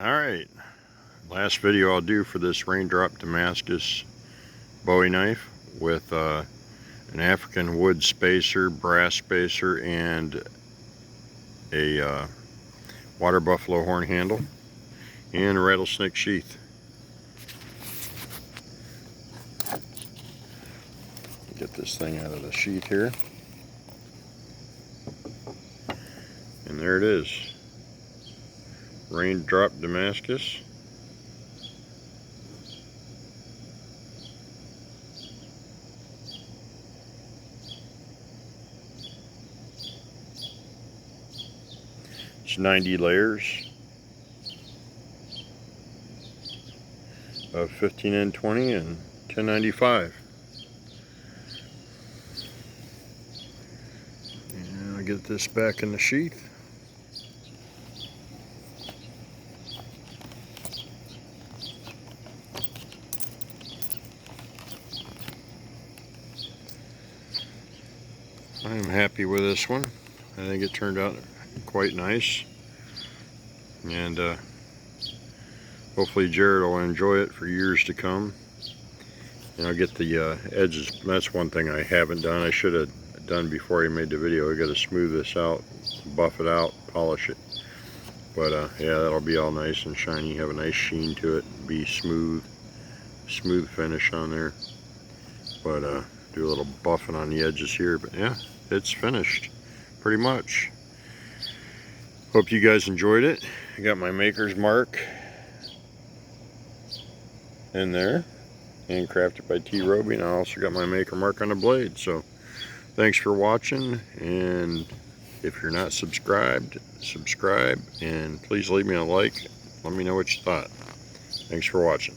Alright, last video I'll do for this Raindrop Damascus bowie knife with an African wood spacer, brass spacer, and a water buffalo horn handle and a rattlesnake sheath. Get this thing out of the sheath here, and there it is. Raindrop Damascus. It's 90 layers of 15N20 and 1095. And I'll get this back in the sheath. I am happy with this one. I think it turned out quite nice, and hopefully Jared will enjoy it for years to come. And I'll get the edges. That's one thing I haven't done. I should have done before I made the video. I got to smooth this out, buff it out, polish it. But yeah, that'll be all nice and shiny, have a nice sheen to it, be smooth finish on there. But do a little buffing on the edges here. But yeah, it's finished pretty much. Hope you guys enjoyed it. I got my maker's mark in there, handcrafted by T. Roby, and I also got my maker mark on the blade. So thanks for watching, and if you're not subscribed, subscribe, and please leave me a like. Let me know what you thought. Thanks for watching.